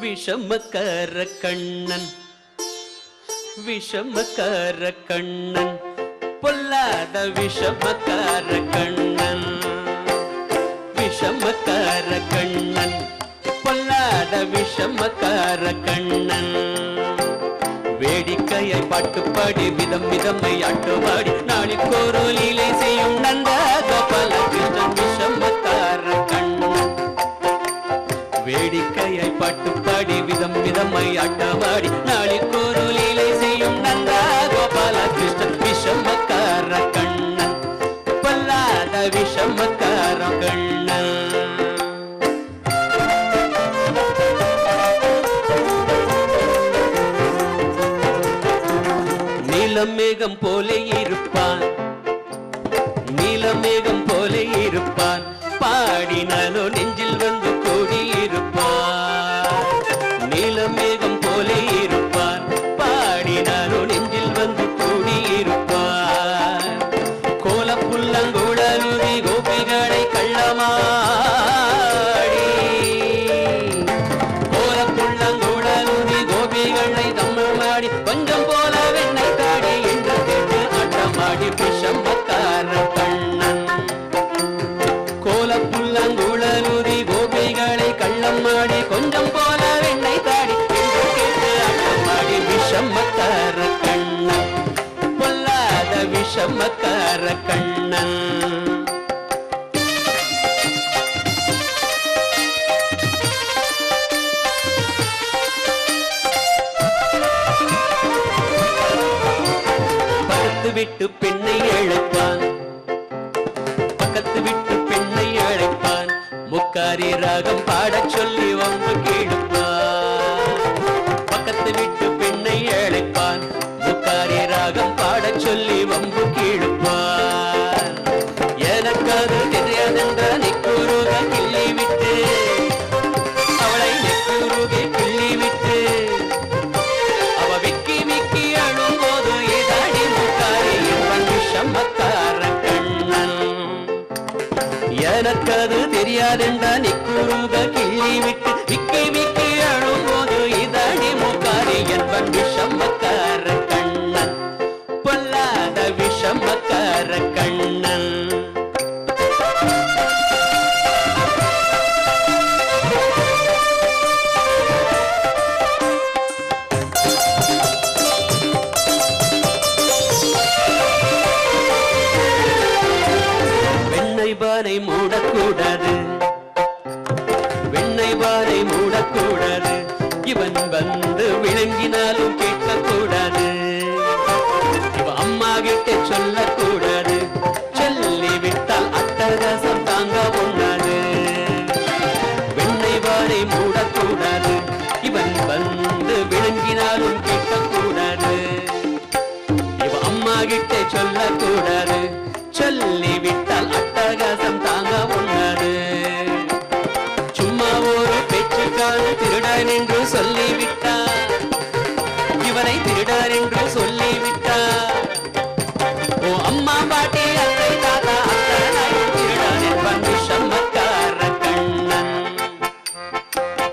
விஷமக்கார கண்ணன் விஷமக்கார கண்ணன் பொல்லாத விஷமக்கார கண்ணன் விஷமக்கார கண்ணன் பொல்லாத விஷமக்கார கண்ணன் வேடிக்கையை பாட்டுப்பாடி விதம் விதமை ஆட்டுவாடி நாளிக்கொரு லீலை செய்யும் நந்தா கோபால கிருஷ்ணன் விஷமக்கார கண்ணன் வேடிக்கையை பாட்டுப்பாடி விதம் விதமை ஆட்டவாடி நாளிக்கொரு லீலை செய்யும் நந்தா கோபால கிருஷ்ணன் விஷமக்கார கண்ணன் பொல்லாத விஷமக்கார கண்ணன் நீலமேகம் போலே இருப்பான் நீலமேகம் போலே இருப்பான் பாடினாலோ நெஞ்சில் வந்து கூடியிருப்பான் நீலமேகம் போலே இருப்பான் பாடினாலோ நெஞ்சில் வந்து கூடியிருப்பான் கோலப்புல்லங்குழலுதி கோபிகளை கள்ளமாடி கோலப்புல்லங்குழலுதி கோபிகளை தம்மமாடி கொஞ்சம் போல வெண்ணை காடி என்று கேட்டு ஆட்டமாடி விஷமக்கார கண்ணன் கோலப்புல்லங்குழலுதி கோபிகளை கள்ளமாடி கொஞ்சம் போல வெண்ணை காடி என்று கேட்டு ஆட்டமாடி விஷமக்கார கண்ணன் பொல்லாத விஷமக்கார கண்ணன் விட்டு பெண்ணை அழைப்பான் பக்கத்து விட்டு பெண்ணை அழைப்பான் முக்காரி ராகம் பாடச் சொல்லி வம்பு கேளுப்பான் பக்கத்து விட்டு பெண்ணை அழைப்பான் முக்காரி ராகம் பாடச் சொல்லி வம்பு கேளுப்பான் எனக்கு அது தெரியாதென்ற நெக்குருக கிள்ளி விட்டு அவளை நெக்குருக கிள்ளி விட்டு அவ விக்கி விக்கி அழும் போது ஏதாடி முக்காரி விஷமக்கார கண்ணன் எனக்கு அது தெரியாதென்ற நெக்குருக கிள்ளி விட்டு விக்கி விக்கி அழும் போது ஏதாடி முக்காரி என்பன் விஷமக்கார கண்ணன் பொல்லாத விஷமக்கார கண்ணன் பானை மூடக்கூடாது வெண்ணை பானை மூடக்கூடாது இவன் வந்து விளங்கினாலும் கேட்கக்கூடாது இவ அம்மா கிட்ட சொல்லக்கூடாது சொல்லி விட்டால் அட்டகாசம் தாங்க ஒண்ணாது வெண்ணை பானை மூடக்கூடாது இவன் வந்து விளங்கினாலும் கேட்கக்கூடாது இவ அம்மா கிட்ட சொல்லக்கூடாது சொல்லி விட்டால் அட்டகாசம் தாங்க ஒண்ணாது சும்மா ஒரு பேச்சுக்கான திருடன் என்று சொல்லிவிட்டார் இவனை திருடன் என்று சொல்லிவிட்டார் ஓ அம்மா பாட்டி அத்தை தாத்தா அத்தனை திருடன் என்பன் விஷமக்கார கண்ணன்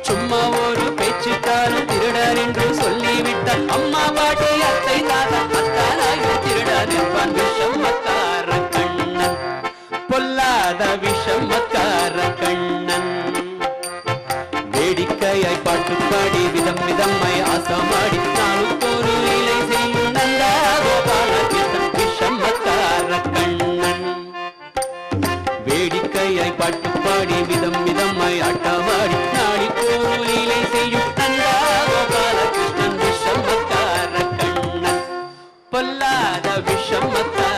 சும்மா ஒரு பேச்சுக்கான திருடன் என்று சொல்லிவிட்டார் அம்மா பாட்டி அத்தை தாத்தா அத்தனை திருடன் என்பன் விஷமக்கார பொல்லாத விஷமக்கார கண்ணன் வேடிக்கையை பாட்டுப்பாடி விதம் விதம்மை ஆசமாடி நாளுக்கொரு லீலை செய்யும் நந்தா கோபால கிருஷ்ணன் விஷமக்கார கண்ணன் வேடிக்கையை பாட்டுப்பாடி விதம் விதம்மை ஆட்டமாடி நாளுக்கொரு லீலை செய்யும் நந்தா கோபால கிருஷ்ணன் விஷமக்கார கண்ணன் பொல்லாத விஷமக்கார